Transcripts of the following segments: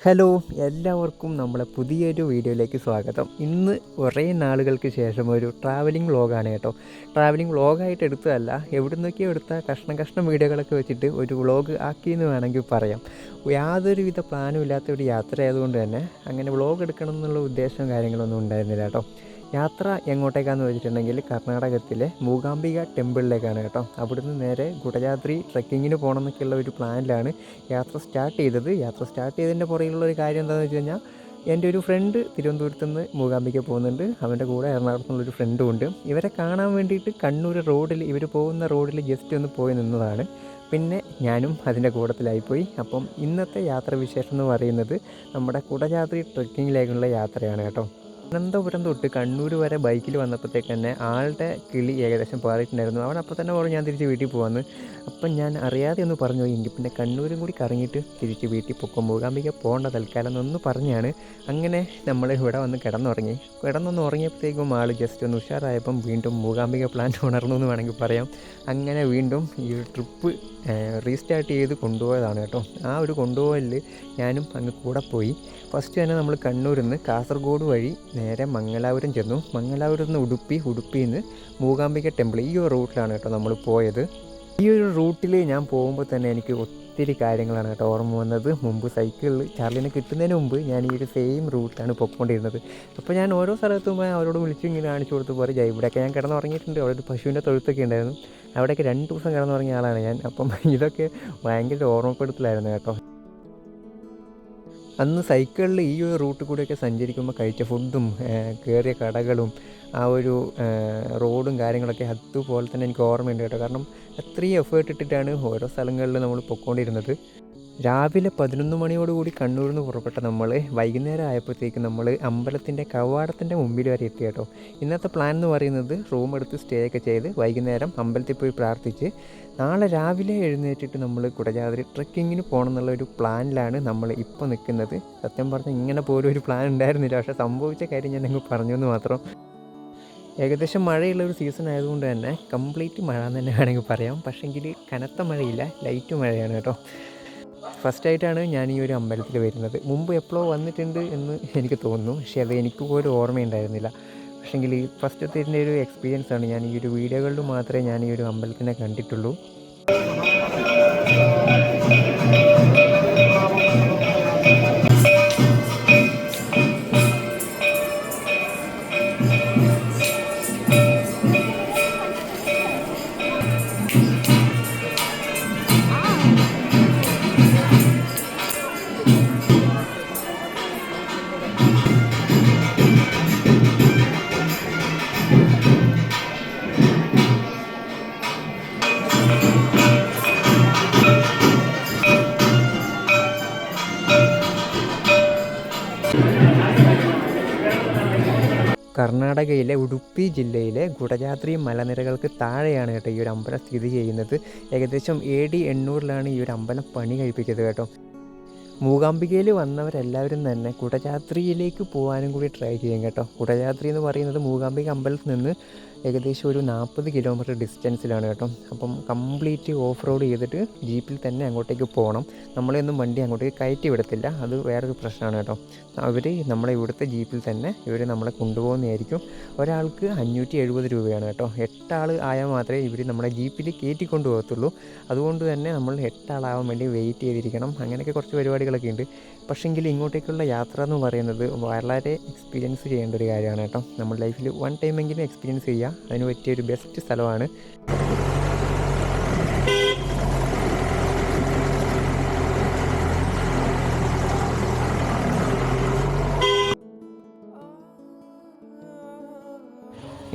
Hello, എല്ലാവർക്കും നമ്മളെ പുതിയൊരു വീഡിയോയിലേക്ക് സ്വാഗതം. ഇന്ന് കുറേ നാളുകൾക്ക് ശേഷം ഒരു ട്രാവലിംഗ് വ്ളോഗാണ് കേട്ടോ. ട്രാവലിംഗ് വ്ളോഗായിട്ട് എടുത്തതല്ല, എവിടുന്നൊക്കെയോ എടുത്ത കഷ്ണം വീഡിയോകളൊക്കെ വെച്ചിട്ട് ഒരു വ്ളോഗ് ആക്കിയെന്ന് വേണമെങ്കിൽ പറയാം. യാതൊരുവിധ പ്ലാനും ഇല്ലാത്ത ഒരു യാത്ര ആയതുകൊണ്ട് തന്നെ അങ്ങനെ വ്ളോഗ് എടുക്കണം എന്നുള്ള ഉദ്ദേശവും കാര്യങ്ങളൊന്നും ഉണ്ടായിരുന്നില്ല കേട്ടോ. യാത്ര എങ്ങോട്ടേക്കാണെന്ന് വെച്ചിട്ടുണ്ടെങ്കിൽ കർണാടകത്തിലെ മൂകാംബിക ടെമ്പിളിലേക്കാണ് കേട്ടോ. അവിടുന്ന് നേരെ കുടജാദ്രി ട്രെക്കിങ്ങിന് പോകണം എന്നൊക്കെയുള്ള ഒരു പ്ലാനിലാണ് യാത്ര സ്റ്റാർട്ട് ചെയ്തത്. യാത്ര സ്റ്റാർട്ട് ചെയ്തതിൻ്റെ പുറകിലുള്ള ഒരു കാര്യം എന്താണെന്ന് വെച്ച് കഴിഞ്ഞാൽ, എൻ്റെ ഒരു ഫ്രണ്ട് തിരുവനന്തപുരത്ത് നിന്ന് മൂകാംബിക പോകുന്നുണ്ട്. അവൻ്റെ കൂടെ എറണാകുളത്ത് നിന്നുള്ളൊരു ഫ്രണ്ടും ഉണ്ട്. ഇവരെ കാണാൻ വേണ്ടിയിട്ട് കണ്ണൂർ റോഡിൽ, ഇവർ പോകുന്ന റോഡിൽ ജസ്റ്റ് ഒന്ന് പോയി നിന്നതാണ്. പിന്നെ ഞാനും അതിൻ്റെ കൂട്ടത്തിലായിപ്പോയി. അപ്പം ഇന്നത്തെ യാത്രാവിശേഷം എന്ന് പറയുന്നത് നമ്മുടെ കുടജാദ്രി ട്രെക്കിങ്ങിലേക്കുള്ള യാത്രയാണ് കേട്ടോ. തിരുവനന്തപുരം തൊട്ട് കണ്ണൂർ വരെ ബൈക്കിൽ വന്നപ്പോഴത്തേക്ക് തന്നെ ആളുടെ കിളി ഏകദേശം പാറിയിട്ടുണ്ടായിരുന്നു. അവൻ അപ്പോൾ തന്നെ പറഞ്ഞു ഞാൻ തിരിച്ച് വീട്ടിൽ പോകാമെന്ന്. അപ്പം ഞാൻ അറിയാതെ ഒന്ന് പറഞ്ഞു എങ്കിൽ പിന്നെ കണ്ണൂരും കൂടി കറങ്ങിയിട്ട് തിരിച്ച് വീട്ടിൽ പൊക്കം മൂകാംബിക പോകേണ്ട തൽക്കാലം എന്നൊന്ന് പറഞ്ഞാണ്. അങ്ങനെ നമ്മൾ ഇവിടെ വന്ന് കിടന്നൊന്ന് ഉറങ്ങിയപ്പോഴത്തേക്കും ആൾ ജസ്റ്റ് ഒന്ന് ഉഷാറായപ്പം വീണ്ടും മൂകാംബിക പ്ലാൻ ഉണർന്നു എന്ന് വേണമെങ്കിൽ പറയാം. അങ്ങനെ വീണ്ടും ഈ ഒരു ട്രിപ്പ് റീസ്റ്റാർട്ട് ചെയ്ത് കൊണ്ടുപോയതാണ് കേട്ടോ. ആ ഒരു കൊണ്ടുപോകലിൽ ഞാനും അങ്ങ് കൂടെ പോയി. ഫസ്റ്റ് തന്നെ നമ്മൾ കണ്ണൂരിൽ നിന്ന് കാസർഗോഡ് വഴി നേരെ മംഗലാപുരം ചെന്നു. മംഗലാപുരത്ത് നിന്ന് ഉടുപ്പിയിൽ നിന്ന് മൂകാംബിക ടെമ്പിൾ, ഈ ഒരു റൂട്ടിലാണ് കേട്ടോ നമ്മൾ പോയത്. ഈ ഒരു റൂട്ടിൽ ഞാൻ പോകുമ്പോൾ തന്നെ എനിക്ക് ഒത്തിരി കാര്യങ്ങളാണ് കേട്ടോ ഓർമ്മ വന്നത്. മുമ്പ് സൈക്കിളിൽ ചാർലിനെ കിട്ടുന്നതിന് മുമ്പ് ഞാൻ ഈ ഒരു സെയിം റൂട്ടിലാണ് പൊയ്ക്കൊണ്ടിരുന്നത്. അപ്പോൾ ഞാൻ ഓരോ സ്ഥലത്തും അവരോട് വിളിച്ച് ഇങ്ങനെ കാണിച്ചു കൊടുത്ത് പറയും, ഇവിടെയൊക്കെ ഞാൻ കിടന്നുറങ്ങിയിട്ടുണ്ട്. അവിടെ ഒരു പശുവിൻ്റെ തൊഴുത്തൊക്കെ ഉണ്ടായിരുന്നു. അവിടെയൊക്കെ 2 ദിവസം കിടന്നുറങ്ങിയ ആളാണ് ഞാൻ. അപ്പം ഇതൊക്കെ ഭയങ്കര ഓർമ്മപ്പെടുത്തലായിരുന്നു കേട്ടോ. അന്ന് സൈക്കിളിൽ ഈ ഒരു റൂട്ടിൽ കൂടെയൊക്കെ സഞ്ചരിക്കുമ്പോൾ കഴിച്ച ഫുഡും കയറിയ കടകളും ആ ഒരു റോഡും കാര്യങ്ങളൊക്കെ അതുപോലെ തന്നെ എനിക്ക് ഓർമ്മയുണ്ട് കേട്ടോ. കാരണം അത്രയും എഫേർട്ട് ഇട്ടിട്ടാണ് ഓരോ സ്ഥലങ്ങളിൽ നമ്മൾ പൊയ്ക്കൊണ്ടിരുന്നത്. രാവിലെ 11 മണിയോടുകൂടി കണ്ണൂരിൽ നിന്ന് പുറപ്പെട്ട നമ്മൾ വൈകുന്നേരം ആയപ്പോഴത്തേക്ക് നമ്മൾ അമ്പലത്തിൻ്റെ കവാടത്തിൻ്റെ മുമ്പിൽ വരെ എത്തി കേട്ടോ. ഇന്നത്തെ പ്ലാൻ എന്ന് പറയുന്നത് റൂം എടുത്ത് സ്റ്റേ ഒക്കെ ചെയ്ത് വൈകുന്നേരം അമ്പലത്തിൽ പോയി പ്രാർത്ഥിച്ച് നാളെ രാവിലെ എഴുന്നേറ്റിട്ട് നമ്മൾ കുടജാദ്രി ട്രെക്കിങ്ങിന് പോകണം എന്നുള്ള ഒരു പ്ലാനിലാണ് നമ്മൾ ഇപ്പോൾ നിൽക്കുന്നത്. സത്യം പറഞ്ഞാൽ ഇങ്ങനെ പോലും ഒരു പ്ലാൻ ഉണ്ടായിരുന്നില്ല. പക്ഷേ സംഭവിച്ച കാര്യം ഞാൻ നിങ്ങൾ പറഞ്ഞു എന്ന് മാത്രം. ഏകദേശം മഴയുള്ളൊരു സീസൺ ആയതുകൊണ്ട് തന്നെ കംപ്ലീറ്റ് മഴ എന്ന് തന്നെ വേണമെങ്കിൽ പറയാം. പക്ഷേങ്കിൽ കനത്ത മഴയില്ല, ലൈറ്റ് മഴയാണ് കേട്ടോ. ഫസ്റ്റായിട്ടാണ് ഞാൻ ഈ ഒരു അമ്പലത്തിൽ വരുന്നത്. മുമ്പ് എപ്പോഴോ വന്നിട്ടുണ്ട് എന്ന് എനിക്ക് തോന്നുന്നു, പക്ഷേ അത് എനിക്ക് പോലും ഓർമ്മയുണ്ടായിരുന്നില്ല. പക്ഷേങ്കിൽ ഫസ്റ്റത്തെ ഒരു എക്സ്പീരിയൻസ് ആണ്. ഞാൻ ഈ ഒരു വീഡിയോകളിൽ മാത്രമേ ഞാൻ ഈ ഒരു അമ്പലത്തിനെ കണ്ടിട്ടുള്ളൂ. കർണാടകയിലെ ഉടുപ്പി ജില്ലയിലെ കുടജാദ്രി മലനിരകൾക്ക് താഴെയാണ് കേട്ടോ ഈ ഒരു അമ്പലം സ്ഥിതി ചെയ്യുന്നത്. ഏകദേശം AD 800 ഈ ഒരു അമ്പലം പണി കഴിപ്പിച്ചത് കേട്ടോ. മൂകാംബികയിൽ വന്നവരെല്ലാവരും തന്നെ കുടജാദ്രിയിലേക്ക് പോകാനും കൂടി ട്രൈ ചെയ്യും കേട്ടോ. കുടജാദ്രി എന്ന് പറയുന്നത് മൂകാംബിക അമ്പലത്തിൽ നിന്ന് ഏകദേശം ഒരു 40 കിലോമീറ്റർ ഡിസ്റ്റൻസിലാണ് കേട്ടോ. അപ്പം കംപ്ലീറ്റ് ഓഫ് റോഡ് ചെയ്തിട്ട് ജീപ്പിൽ തന്നെ അങ്ങോട്ടേക്ക് പോകണം. നമ്മളെയൊന്നും വണ്ടി അങ്ങോട്ടേക്ക് കയറ്റി വിടത്തില്ല, അത് വേറൊരു പ്രശ്നമാണ് കേട്ടോ. നമ്മളെ ഇവിടുത്തെ ജീപ്പിൽ തന്നെ ഇവർ നമ്മളെ കൊണ്ടുപോകുന്നതായിരിക്കും. ഒരാൾക്ക് 570 രൂപയാണ് കേട്ടോ. 8 ആൾ ആയാൽ മാത്രമേ ഇവർ നമ്മളെ ജീപ്പിൽ കയറ്റി കൊണ്ടുപോകത്തുള്ളൂ. അതുകൊണ്ട് തന്നെ നമ്മൾ 8 ആളാവാൻ വേണ്ടി വെയിറ്റ് ചെയ്തിരിക്കണം. അങ്ങനെയൊക്കെ കുറച്ച് പരിപാടികളൊക്കെ ഉണ്ട്. പക്ഷേങ്കിൽ ഇങ്ങോട്ടേക്കുള്ള യാത്ര എന്ന് പറയുന്നത് വളരെ എക്സ്പീരിയൻസ് ചെയ്യേണ്ട ഒരു കാര്യമാണ് കേട്ടോ. നമ്മൾ ലൈഫിൽ 1 ടൈമെങ്കിലും എക്സ്പീരിയൻസ് ചെയ്യുക. അതിന് പറ്റിയൊരു ബെസ്റ്റ് സ്ഥലമാണ്.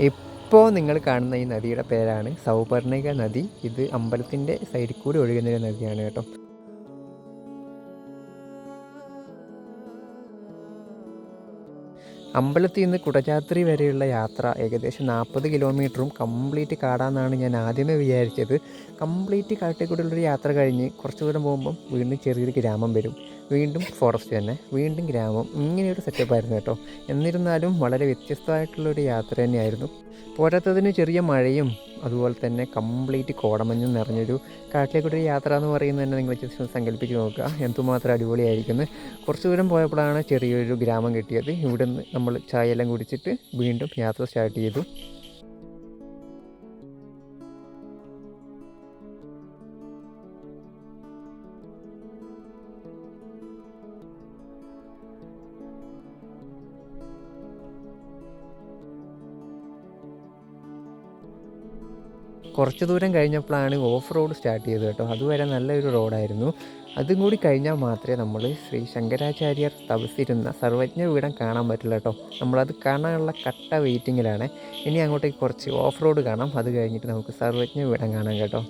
ഇപ്പോൾ നിങ്ങൾ കാണുന്ന ഈ നദിയുടെ പേരാണ് സൗപർണിക നദി. ഇത് അമ്പലത്തിൻ്റെ സൈഡിൽ കൂടി ഒഴുകുന്നൊരു നദിയാണ് കേട്ടോ. അമ്പലത്തിൽ നിന്ന് കുടജാദ്രി വരെയുള്ള യാത്ര ഏകദേശം 40 കിലോമീറ്ററും കംപ്ലീറ്റ് കാടാന്നാണ് ഞാൻ ആദ്യമേ വിചാരിച്ചത്. കംപ്ലീറ്റ് കാട്ടിൽ കൂടെയുള്ളൊരു യാത്ര കഴിഞ്ഞ് കുറച്ച് ദൂരം പോകുമ്പം വീണ്ടും ചെറിയൊരു ഗ്രാമം വരും. വീണ്ടും ഫോറസ്റ്റ് തന്നെ, വീണ്ടും ഗ്രാമം, ഇങ്ങനെയൊരു സെറ്റപ്പായിരുന്നു കേട്ടോ. എന്നിരുന്നാലും വളരെ വ്യത്യസ്തമായിട്ടുള്ളൊരു യാത്ര തന്നെയായിരുന്നു. പോരാത്തതിന് ചെറിയ മഴയും അതുപോലെ തന്നെ കംപ്ലീറ്റ് കോടമഞ്ഞും നിറഞ്ഞൊരു കാട്ടിലേക്കൊരു യാത്ര എന്ന് പറയുന്നത് തന്നെ നിങ്ങൾ ജസ്റ്റ് ഒന്ന് സങ്കല്പിച്ച് നോക്കുക, എന്തുമാത്രം അടിപൊളിയായിരിക്കുന്നു. കുറച്ച് ദൂരം പോയപ്പോഴാണ് ചെറിയൊരു ഗ്രാമം കിട്ടിയത്. ഇവിടെ നിന്ന് നമ്മൾ ചായയെല്ലാം കുടിച്ചിട്ട് വീണ്ടും യാത്ര സ്റ്റാർട്ട് ചെയ്തു. കുറച്ച് ദൂരം കഴിഞ്ഞപ്പോഴാണ് ഓഫ് റോഡ് സ്റ്റാർട്ട് ചെയ്തത് കേട്ടോ. അതുവരെ നല്ലൊരു റോഡായിരുന്നു. അതും കൂടി കഴിഞ്ഞാൽ മാത്രമേ നമ്മൾ ശ്രീ ശങ്കരാചാര്യർ തപസ്സിരുന്ന സർവജ്ഞ പീഠം കാണാൻ പറ്റില്ല കേട്ടോ. നമ്മളത് കാണാനുള്ള കട്ട വെയിറ്റിങ്ങിലാണ്. ഇനി അങ്ങോട്ടേക്ക് കുറച്ച് ഓഫ് റോഡ് കാണാം, അത് കഴിഞ്ഞിട്ട് നമുക്ക് സർവജ്ഞ പീഠം കാണാം കേട്ടോ.